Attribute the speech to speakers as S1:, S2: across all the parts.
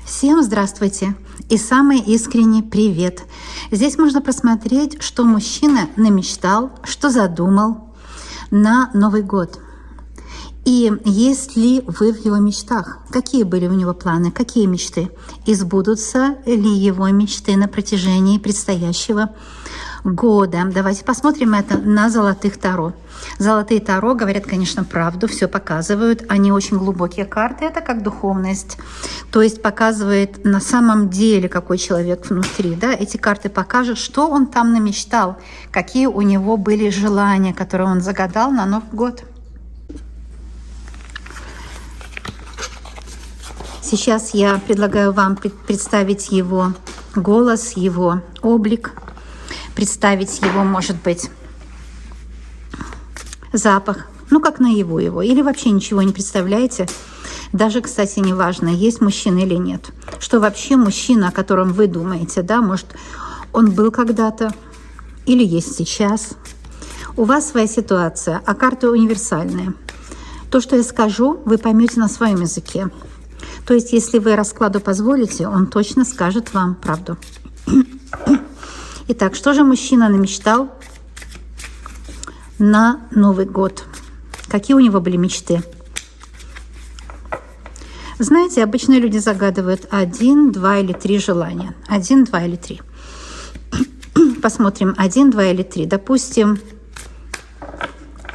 S1: Всем здравствуйте и самый искренний привет! Здесь можно просмотреть, что мужчина намечтал, что задумал на Новый год. И есть ли вы в его мечтах? Какие были у него планы, какие мечты? И сбудутся ли его мечты на протяжении предстоящего года? Давайте посмотрим это на золотых таро. Золотые таро говорят, конечно, правду, все показывают. Они очень глубокие карты, это как духовность. То есть показывает на самом деле, какой человек внутри. Да? Эти карты покажут, что он там намечтал, какие у него были желания, которые он загадал на Новый год. Сейчас я предлагаю вам представить его голос, его облик, представить его, может быть, запах, ну как наяву его, или вообще ничего не представляете. Даже, кстати, не важно, есть мужчина или нет. Что вообще мужчина, о котором вы думаете, да, может, он был когда-то или есть сейчас. У вас своя ситуация, а карты универсальные. То, что я скажу, вы поймете на своем языке. То есть, если вы раскладу позволите, он точно скажет вам правду. Итак, что же мужчина намечтал на Новый год? Какие у него были мечты? Знаете, обычно люди загадывают 1, 2 или 3 желания. 1, 2 или 3. Посмотрим, 1, 2 или 3. Допустим,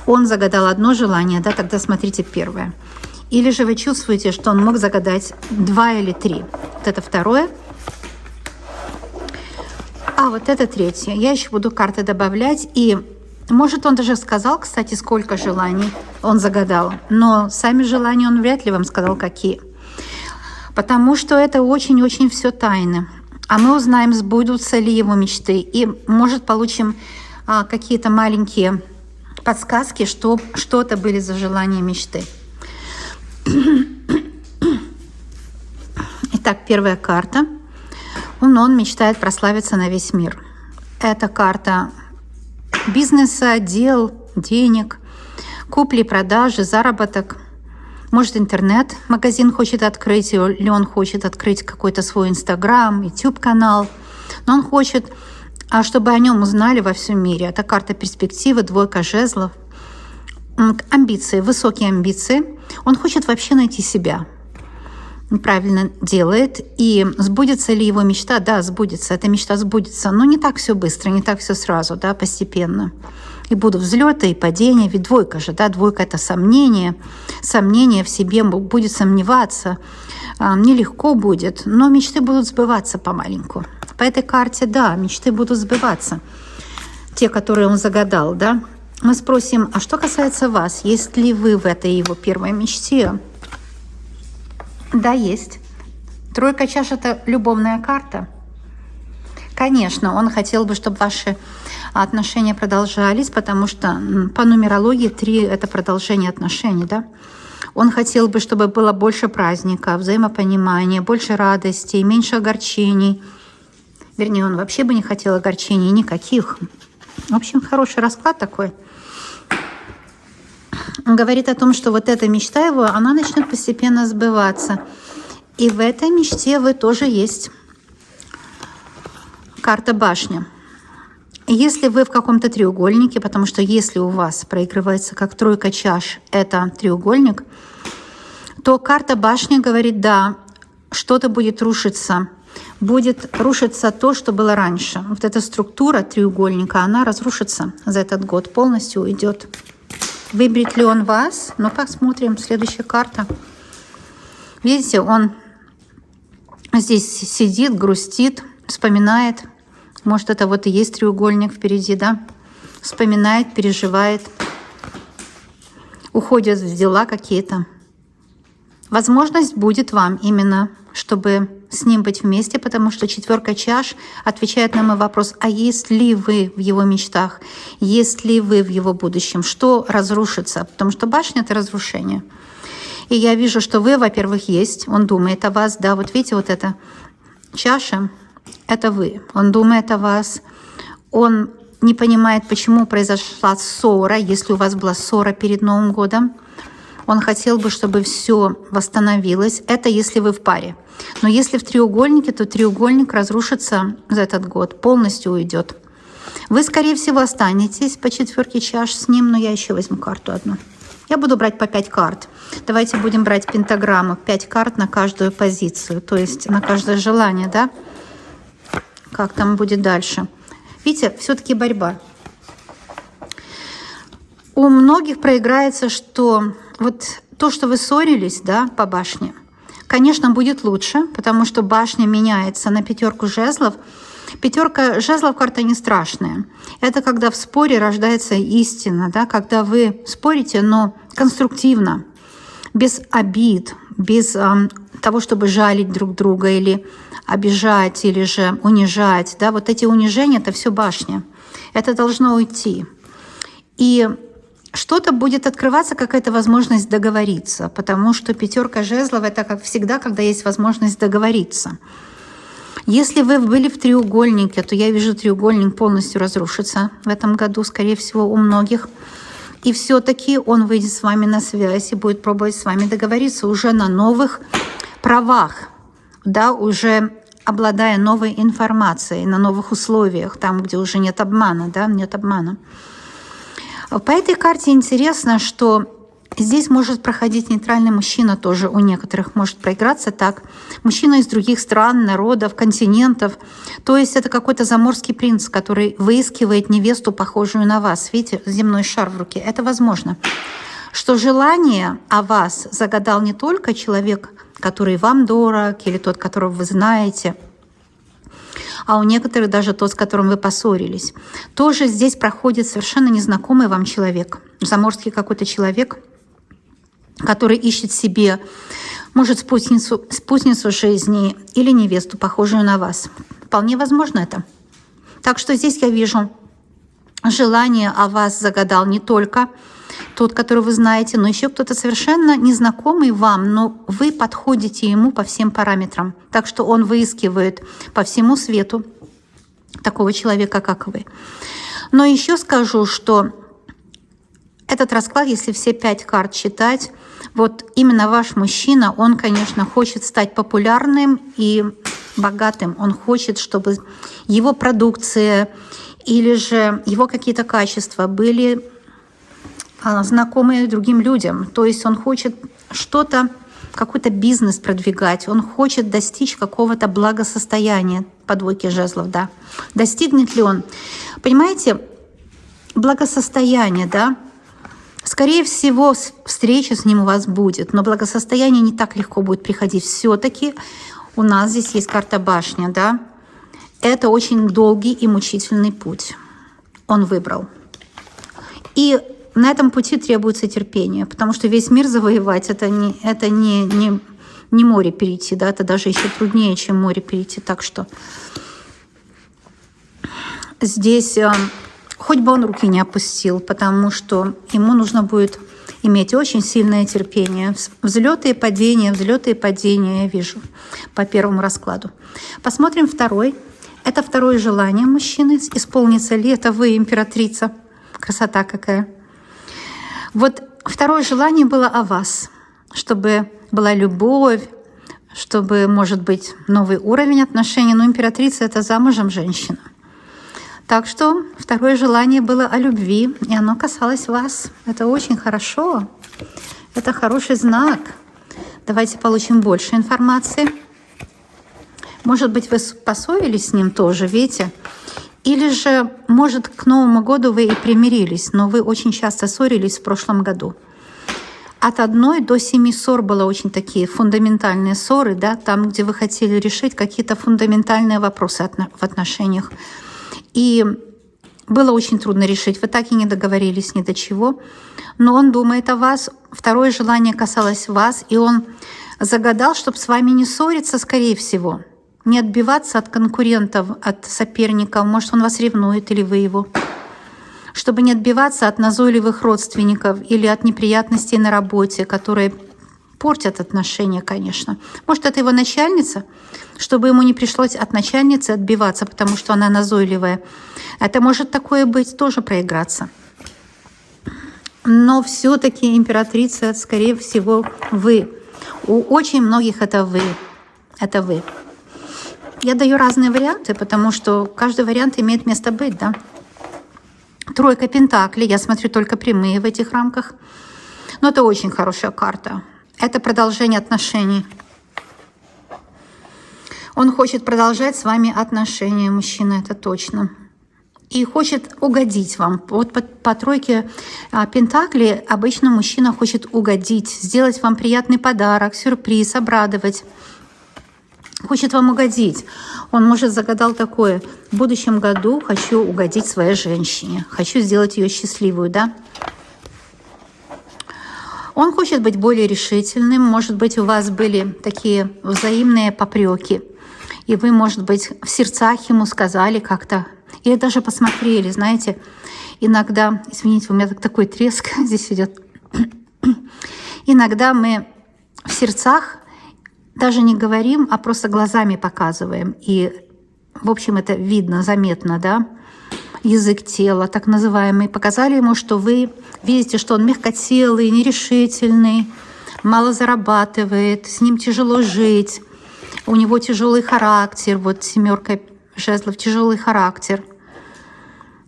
S1: он загадал одно желание, да, тогда смотрите первое. Или же вы чувствуете, что он мог загадать 2 или 3. Вот это второе. А вот это третье. Я еще буду карты добавлять. И может он даже сказал, кстати, сколько желаний он загадал. Но сами желания он вряд ли вам сказал, какие. Потому что это очень-очень все тайны. А мы узнаем, сбудутся ли его мечты. И может получим какие-то маленькие подсказки, что это были за желания мечты. Итак, первая карта. Он мечтает прославиться на весь мир. Это карта бизнеса, дел, денег, купли-продажи, заработок. Может, интернет-магазин хочет открыть, или он хочет открыть какой-то свой Инстаграм, YouTube-канал. Но он хочет, чтобы о нем узнали во всем мире. Это карта перспективы, двойка жезлов. Амбиции, высокие амбиции. Он хочет вообще найти себя. Правильно делает. И сбудется ли его мечта? Да, сбудется. Эта мечта сбудется. Но не так все быстро, не так все сразу, да, постепенно. И будут взлеты и падения. Ведь двойка же, да, двойка — это сомнение. Сомнение в себе, будет сомневаться. Нелегко будет, но мечты будут сбываться помаленьку. По этой карте, да, мечты будут сбываться. Те, которые он загадал, да. Мы спросим, а что касается вас, есть ли вы в этой его первой мечте? Да, есть. Тройка чаш — это любовная карта. Конечно, он хотел бы, чтобы ваши отношения продолжались, потому что по нумерологии 3 — это продолжение отношений, да? Он хотел бы, чтобы было больше праздника, взаимопонимания, больше радости, меньше огорчений. Вернее, он вообще бы не хотел огорчений никаких. В общем, хороший расклад такой. Он говорит о том, что вот эта мечта его, она начнет постепенно сбываться. И в этой мечте вы тоже есть. Карта башня. Если вы в каком-то треугольнике, потому что если у вас проигрывается как тройка чаш, это треугольник, то карта башня говорит, да, что-то будет рушиться. Будет рушиться то, что было раньше. Вот эта структура треугольника, она разрушится за этот год, полностью уйдет. Выберет ли он вас? Ну, посмотрим. Следующая карта. Видите, он здесь сидит, грустит, вспоминает. Может, это вот и есть треугольник впереди, да? Вспоминает, переживает. Уходит в дела какие-то. Возможность будет вам именно, чтобы с ним быть вместе, потому что четверка чаш отвечает на мой вопрос, а есть ли вы в его мечтах, есть ли вы в его будущем, что разрушится, потому что башня — это разрушение. И я вижу, что вы, во-первых, есть, он думает о вас, да, вот видите, вот эта чаша — это вы, он думает о вас, он не понимает, почему произошла ссора, если у вас была ссора перед Новым годом. Он хотел бы, чтобы все восстановилось. Это если вы в паре. Но если в треугольнике, то треугольник разрушится за этот год, полностью уйдет. Вы, скорее всего, останетесь по 4 чаш с ним, но я еще возьму карту одну. Я буду брать по 5 карт. Давайте будем брать пентаграмму. 5 карт на каждую позицию, то есть на каждое желание, да? Как там будет дальше? Видите, все-таки борьба. У многих проиграется, что вот то, что вы ссорились, да, по башне, конечно, будет лучше, потому что башня меняется на 5 жезлов. 5 жезлов карта не страшная. Это когда в споре рождается истина, да, когда вы спорите, но конструктивно, без обид, без того, чтобы жалить друг друга или обижать, или же унижать. Да, вот эти унижения — это все башня. Это должно уйти. И что-то будет открываться, какая-то возможность договориться, потому что 5 жезлов — это, как всегда, когда есть возможность договориться. Если вы были в треугольнике, то я вижу, треугольник полностью разрушится в этом году, скорее всего, у многих. И все-таки он выйдет с вами на связь и будет пробовать с вами договориться уже на новых правах, да, уже обладая новой информацией, на новых условиях, там, где уже нет обмана, да, нет обмана. По этой карте интересно, что здесь может проходить нейтральный мужчина тоже, у некоторых может проиграться так. Мужчина из других стран, народов, континентов. То есть это какой-то заморский принц, который выискивает невесту, похожую на вас. Видите, земной шар в руке. Это возможно. Что желание о вас загадал не только человек, который вам дорог, или тот, которого вы знаете, а у некоторых даже тот, с которым вы поссорились. Тоже здесь проходит совершенно незнакомый вам человек. Заморский какой-то человек, который ищет себе, может, спутницу жизни или невесту, похожую на вас. Вполне возможно это. Так что здесь я вижу, желание о вас загадал не только тот, который вы знаете, но еще кто-то совершенно незнакомый вам, но вы подходите ему по всем параметрам. Так что он выискивает по всему свету такого человека, как вы. Но еще скажу, что этот расклад, если все 5 карт читать, вот именно ваш мужчина, он, конечно, хочет стать популярным и богатым. Он хочет, чтобы его продукция или же его какие-то качества были знакомые другим людям. То есть он хочет что-то, какой-то бизнес продвигать, он хочет достичь какого-то благосостояния по 2 жезлов, да. Достигнет ли он? Понимаете, благосостояние, да, скорее всего, встреча с ним у вас будет, но благосостояние не так легко будет приходить. Все-таки у нас здесь есть карта башня, да. Это очень долгий и мучительный путь он выбрал. И на этом пути требуется терпение, потому что весь мир завоевать — это не море перейти, да, это даже еще труднее, чем море перейти. Так что здесь хоть бы он руки не опустил, потому что ему нужно будет иметь очень сильное терпение. Взлеты и падения я вижу по первому раскладу. Посмотрим второй. Это 2 желание мужчины. Исполнится ли это вы, императрица? Красота какая. Вот 2 желание было о вас, чтобы была любовь, чтобы, может быть, новый уровень отношений. Но императрица — это замужем женщина. Так что 2 желание было о любви, и оно касалось вас. Это очень хорошо. Это хороший знак. Давайте получим больше информации. Может быть, вы поссорились с ним тоже, видите? Или же, может, к Новому году вы и примирились, но вы очень часто ссорились в прошлом году. От 1 до 7 ссор было очень такие фундаментальные ссоры, да, там, где вы хотели решить какие-то фундаментальные вопросы в отношениях. И было очень трудно решить. Вы так и не договорились ни до чего. Но он думает о вас. 2 желание касалось вас, и он загадал, чтобы с вами не ссориться, скорее всего. Не отбиваться от конкурентов, от соперников. Может, он вас ревнует, или вы его. Чтобы не отбиваться от назойливых родственников или от неприятностей на работе, которые портят отношения, конечно. Может, это его начальница, чтобы ему не пришлось от начальницы отбиваться, потому что она назойливая. Это может такое быть, тоже проиграться. Но все-таки императрица, скорее всего, вы. У очень многих это вы. Это вы. Я даю разные варианты, потому что каждый вариант имеет место быть, да. Тройка пентаклей. Я смотрю только прямые в этих рамках. Но это очень хорошая карта. Это продолжение отношений. Он хочет продолжать с вами отношения, мужчина, это точно. И хочет угодить вам. Вот по тройке пентаклей обычно мужчина хочет угодить, сделать вам приятный подарок, сюрприз, обрадовать. Хочет вам угодить. Он, может, загадал такое: в будущем году хочу угодить своей женщине, хочу сделать ее счастливую, да? Он хочет быть более решительным. Может быть, у вас были такие взаимные попреки, и вы, может быть, в сердцах ему сказали как-то, или даже посмотрели, знаете, иногда, извините, у меня такой треск здесь идет, иногда мы в сердцах даже не говорим, а просто глазами показываем. И, в общем, это видно, заметно, да? Язык тела, так называемый. Показали ему, что вы видите, что он мягкотелый, нерешительный, мало зарабатывает, с ним тяжело жить, у него тяжелый характер, вот семерка жезлов, тяжелый характер.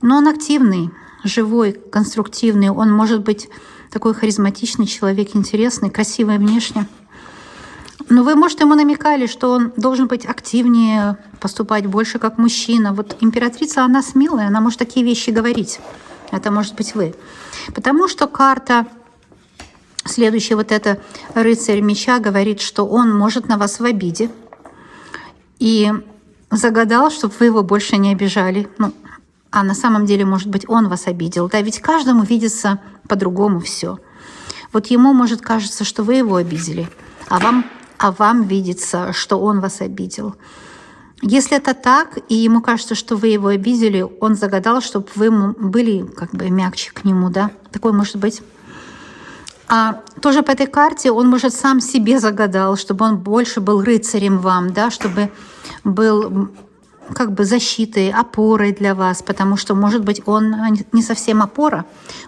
S1: Но он активный, живой, конструктивный. Он может быть такой харизматичный человек, интересный, красивый внешне. Но вы, может, ему намекали, что он должен быть активнее, поступать больше как мужчина. Вот императрица, она смелая, она может такие вещи говорить. Это может быть вы. Потому что карта, следующая, вот эта рыцарь меча, говорит, что он может на вас в обиде. И загадал, чтобы вы его больше не обижали. Ну, а на самом деле, может быть, он вас обидел. Да, ведь каждому видится по-другому все. Вот ему, может, кажется, что вы его обидели, а вам видится, что он вас обидел. Если это так, и ему кажется, что вы его обидели, он загадал, чтобы вы были как бы мягче к нему, да? Такое может быть. А тоже по этой карте он, может, сам себе загадал, чтобы он больше был рыцарем вам, да? Чтобы был как бы защитой, опорой для вас, потому что, может быть, он не совсем опора,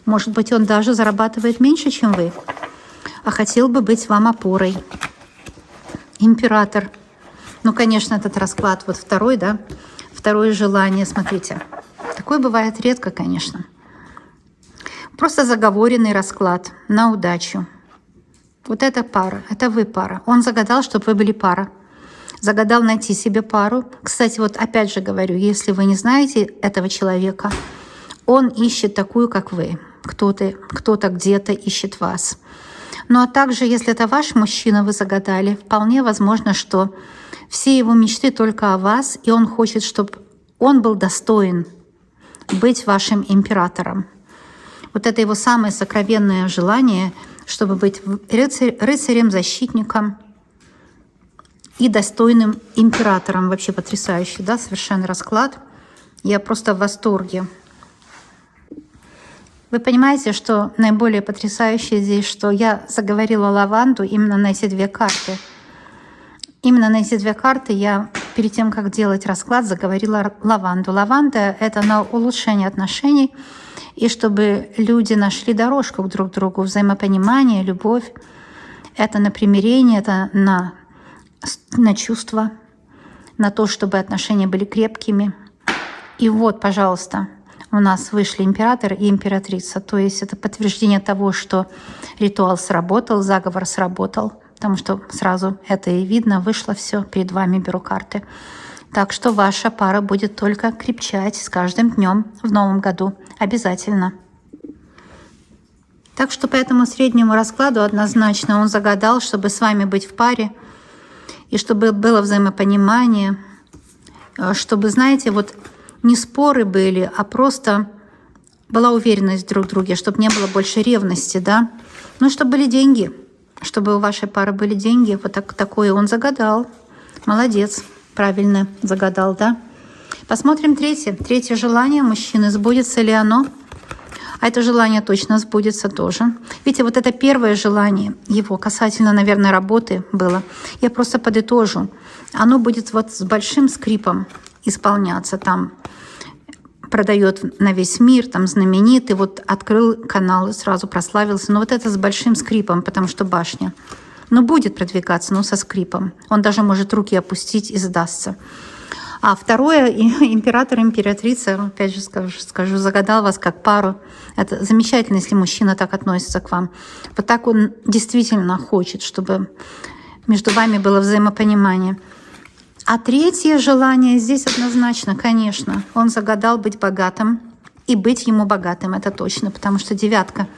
S1: может быть, он даже зарабатывает меньше, чем вы, а хотел бы быть вам опорой. Император. Ну, конечно, этот расклад вот второй, да, второе желание, смотрите. Такое бывает редко, конечно. Просто заговоренный расклад на удачу. Вот это пара, это вы пара. Он загадал, чтобы вы были пара. Загадал найти себе пару. Кстати, вот опять же говорю, если вы не знаете этого человека, он ищет такую, как вы. Кто-то где-то ищет вас. Ну а также, если это ваш мужчина, вы загадали, вполне возможно, что все его мечты только о вас, и он хочет, чтобы он был достоин быть вашим императором. Вот это его самое сокровенное желание, чтобы быть рыцарем, защитником и достойным императором. Вообще потрясающий, да, совершенно расклад. Я просто в восторге. Вы понимаете, что наиболее потрясающее здесь, что я заговорила лаванду именно на эти две карты. Именно на эти две карты я перед тем, как делать расклад, заговорила лаванду. Лаванда — это на улучшение отношений, и чтобы люди нашли дорожку друг к другу, взаимопонимание, любовь. Это на примирение, это на чувства, на то, чтобы отношения были крепкими. И вот, пожалуйста, у нас вышли император и императрица. То есть это подтверждение того, что ритуал сработал, заговор сработал. Потому что сразу это и видно, вышло все, перед вами беру карты. Так что ваша пара будет только крепчать с каждым днем в новом году. Обязательно. Так что по этому среднему раскладу однозначно он загадал, чтобы с вами быть в паре, и чтобы было взаимопонимание, чтобы, знаете, вот не споры были, а просто была уверенность друг в друге, чтобы не было больше ревности, да? Ну, чтобы были деньги, чтобы у вашей пары были деньги. Вот такое он загадал. Молодец, правильно загадал, да? Посмотрим третье. Третье желание мужчины. Сбудется ли оно? А это желание точно сбудется тоже. Видите, вот это первое желание его касательно, наверное, работы было. Я просто подытожу. Оно будет вот с большим скрипом исполняться там. продает на весь мир, там знаменитый, вот открыл канал и сразу прославился. Но вот это с большим скрипом, потому что башня. Ну, будет продвигаться, но со скрипом. Он даже может руки опустить и сдастся. А второе, император, императрица, опять же скажу, загадал вас как пару. Это замечательно, если мужчина так относится к вам. Вот так он действительно хочет, чтобы между вами было взаимопонимание. А третье желание здесь однозначно, конечно. Он загадал быть богатым и быть ему богатым, это точно, потому что 9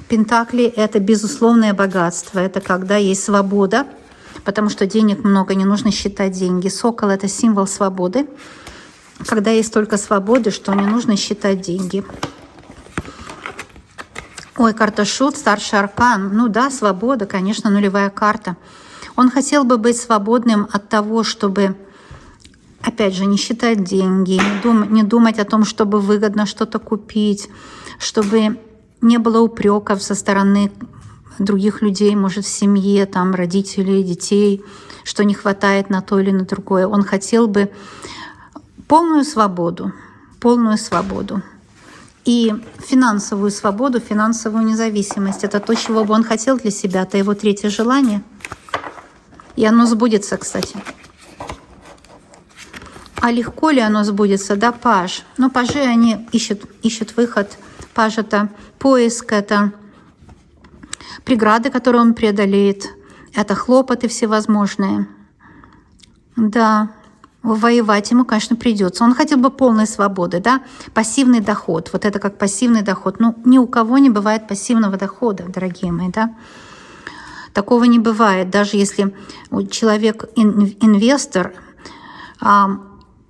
S1: Пентаклей — это безусловное богатство, это когда есть свобода, потому что денег много, не нужно считать деньги. Сокол — это символ свободы, когда есть столько свободы, что не нужно считать деньги. Ой, карта Шут, старший аркан. Ну да, свобода, конечно, нулевая карта. Он хотел бы быть свободным от того, чтобы, опять же, не считать деньги, не думать о том, чтобы выгодно что-то купить, чтобы не было упреков со стороны других людей, может, в семье, там, родителей, детей, что не хватает на то или на другое. Он хотел бы полную свободу. И финансовую свободу, финансовую независимость. Это то, чего бы он хотел для себя. Это его третье желание. И оно сбудется, кстати. А легко ли оно сбудется? Да, паж. Но пажи, они ищут выход. Паж — это поиск, это преграды, которые он преодолеет, это хлопоты всевозможные. Да, воевать ему, конечно, придется. Он хотел бы полной свободы, да? Пассивный доход. Вот это как пассивный доход. Ну, ни у кого не бывает пассивного дохода, дорогие мои, да? Такого не бывает. Даже если человек инвестор,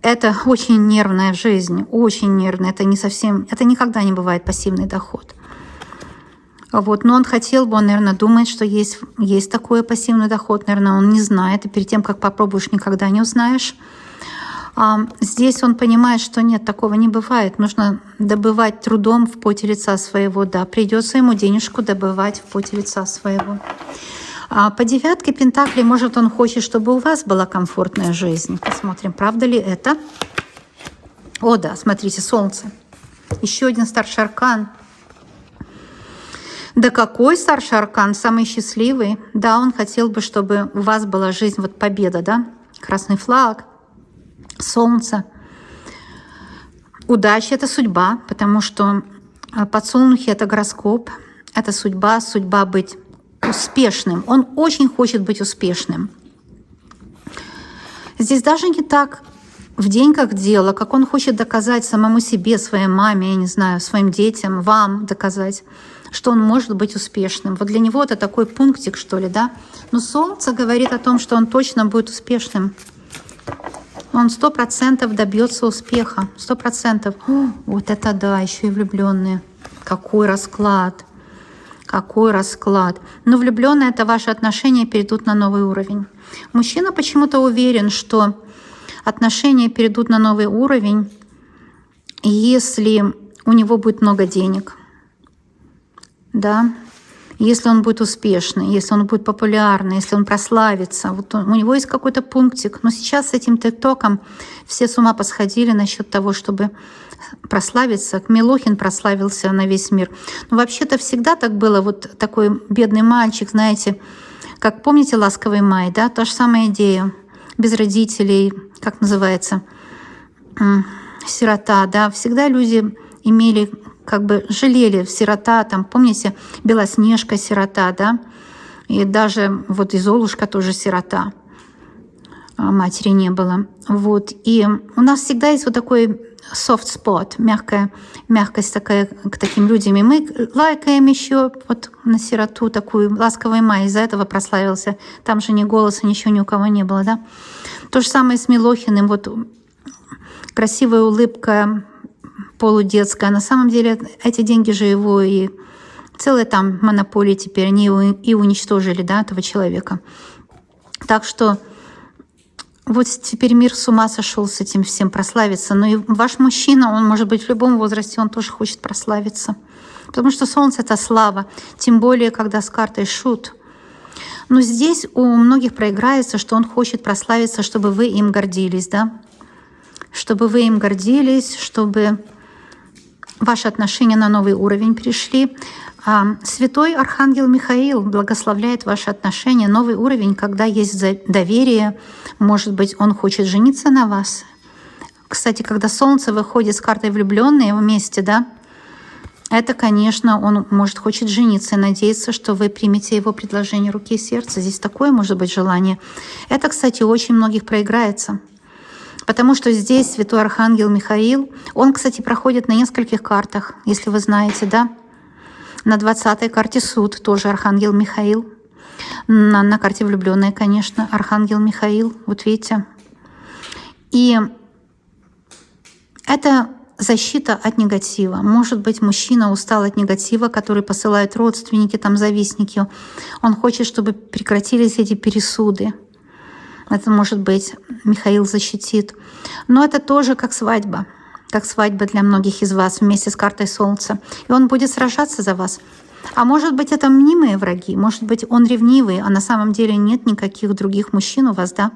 S1: это очень нервная жизнь, очень нервная. Это не совсем, это никогда не бывает пассивный доход. Вот. Но он хотел бы, он, наверное, думает, что есть такой пассивный доход. Наверное, он не знает. И перед тем, как попробуешь, никогда не узнаешь. Здесь он понимает, что нет, такого не бывает. Нужно добывать трудом в поте лица своего. Да, придется ему денежку добывать в поте лица своего. По 9 Пентаклей, может, он хочет, чтобы у вас была комфортная жизнь. Посмотрим, правда ли это. О, да, смотрите, Солнце. Еще один старший аркан. Да какой старший аркан? Самый счастливый. Да, он хотел бы, чтобы у вас была жизнь, вот победа, да? Красный флаг, Солнце. Удача — это судьба, потому что подсолнухи — это гороскоп, это судьба быть успешным. Он очень хочет быть успешным. Здесь даже не так в деньгах дело, как он хочет доказать самому себе, своей маме, я не знаю, своим детям, вам доказать, что он может быть успешным. Вот для него это такой пунктик, что ли, да? Но Солнце говорит о том, что он точно будет успешным. Он 100% добьется успеха. 100%. Вот это да, еще и влюбленные. Какой расклад. Какой расклад. Но влюбленные — это ваши отношения перейдут на новый уровень. Мужчина почему-то уверен, что отношения перейдут на новый уровень, если у него будет много денег. Да? Если он будет успешный, если он будет популярный, если он прославится. Вот у него есть какой-то пунктик. Но сейчас с этим ТикТоком все с ума посходили насчет того, чтобы прославиться. Милохин прославился на весь мир. Но вообще-то всегда так было. Вот такой бедный мальчик, знаете, как помните «Ласковый май», да? Та же самая идея. Без родителей, как называется, сирота, да? Всегда люди имели, как бы жалели сирота, там, помните, Белоснежка сирота, да? И даже вот и Золушка тоже сирота. Матери не было. Вот. И у нас всегда есть вот такой soft spot, мягкость такая к таким людям. И мы лайкаем еще вот на сироту такую «Ласковый май». Из-за этого прославился. Там же ни голоса, ничего ни у кого не было, да? То же самое с Милохиным. Вот красивая улыбка, полудетская. На самом деле эти деньги же его и целые там монополии теперь они и уничтожили, да, этого человека. Так что вот теперь мир с ума сошел с этим всем прославиться. Но и ваш мужчина, он может быть в любом возрасте, он тоже хочет прославиться. Потому что Солнце — это слава. Тем более, когда с картой Шут. Но здесь у многих проиграется, что он хочет прославиться, чтобы вы им гордились, да? Чтобы вы им гордились, чтобы ваши отношения на новый уровень перешли. Святой Архангел Михаил благословляет ваши отношения. Новый уровень, когда есть доверие. Может быть, он хочет жениться на вас. Кстати, когда Солнце выходит с картой влюбленные вместе, да, это, конечно, он, может, хочет жениться и надеется, что вы примете его предложение руки и сердца. Здесь такое может быть желание. Это, кстати, у очень многих проиграется. Потому что здесь Святой Архангел Михаил, он, кстати, проходит на нескольких картах, если вы знаете, да. На 20-й карте Суд тоже Архангел Михаил. На карте влюбленные, конечно, Архангел Михаил. Вот видите. И это защита от негатива. Может быть, мужчина устал от негатива, который посылают родственники, там, завистники. Он хочет, чтобы прекратились эти пересуды. Это, может быть, Михаил защитит. Но это тоже как свадьба для многих из вас вместе с картой Солнца. И он будет сражаться за вас. А может быть, это мнимые враги, может быть, он ревнивый, а на самом деле нет никаких других мужчин у вас, да?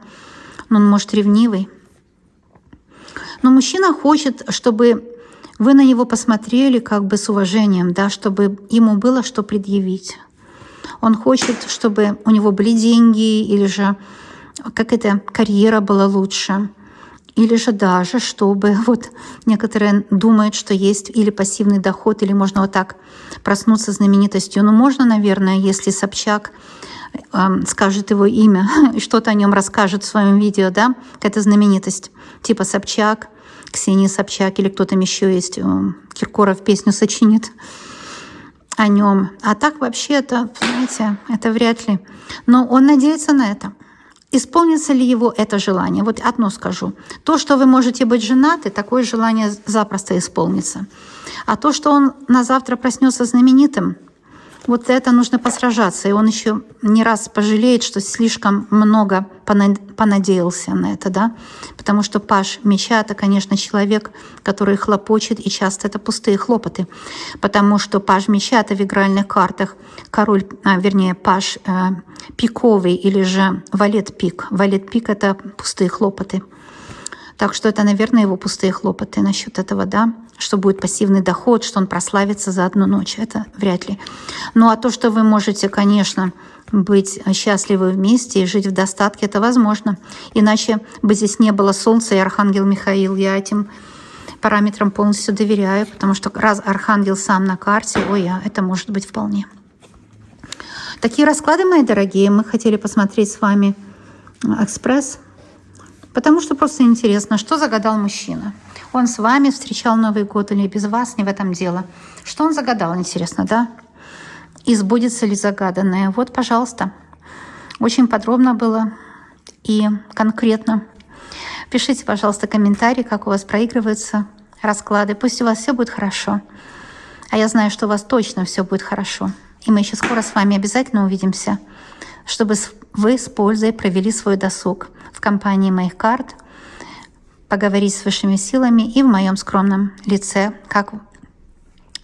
S1: Но он, может, ревнивый. Но мужчина хочет, чтобы вы на него посмотрели как бы с уважением, да, чтобы ему было что предъявить. Он хочет, чтобы у него были деньги, или же какая-то карьера была лучше, или же даже, чтобы вот некоторые думают, что есть или пассивный доход, или можно вот так проснуться знаменитостью. Ну, можно, наверное, если Собчак скажет его имя и что-то о нем расскажет в своем видео, да, какая-то знаменитость, типа Собчак, Ксения Собчак или кто там еще есть, Киркоров песню сочинит о нем. А так вообще это, знаете, это вряд ли. Но он надеется на это. Исполнится ли его это желание? Вот одно скажу. То, что вы можете быть женаты, такое желание запросто исполнится. А то, что он на завтра проснется знаменитым, вот это нужно посражаться. И он еще не раз пожалеет, что слишком много понадеялся на это, да? Потому что паж меча — это, конечно, человек, который хлопочет, и часто это пустые хлопоты. Потому что паж меча — это в игральных картах король, вернее, паж пиковый или же валет пик. Валет пик — это пустые хлопоты. Так что это, наверное, его пустые хлопоты насчет этого, да, что будет пассивный доход, что он прославится за одну ночь. Это вряд ли. Ну а то, что вы можете, конечно, быть счастливы вместе и жить в достатке, это возможно. Иначе бы здесь не было Солнца и Архангел Михаил. Я этим параметрам полностью доверяю, потому что раз Архангел сам на карте, это может быть вполне. Такие расклады, мои дорогие, мы хотели посмотреть с вами экспресс. Потому что просто интересно, что загадал мужчина. Он с вами встречал Новый год или без вас, не в этом дело. Что он загадал, интересно, да? И сбудется ли загаданное? Вот, пожалуйста. Очень подробно было и конкретно. Пишите, пожалуйста, комментарии, как у вас проигрываются расклады. Пусть у вас все будет хорошо. А я знаю, что у вас точно все будет хорошо. И мы еще скоро с вами обязательно увидимся, чтобы вы с пользой провели свой досуг в компании моих карт, поговорить с высшими силами и в моем скромном лице. Как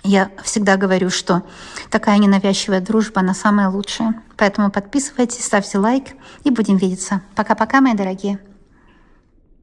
S1: я всегда говорю, что такая ненавязчивая дружба, она самая лучшая. Поэтому подписывайтесь, ставьте лайк и будем видеться. Пока-пока, мои дорогие.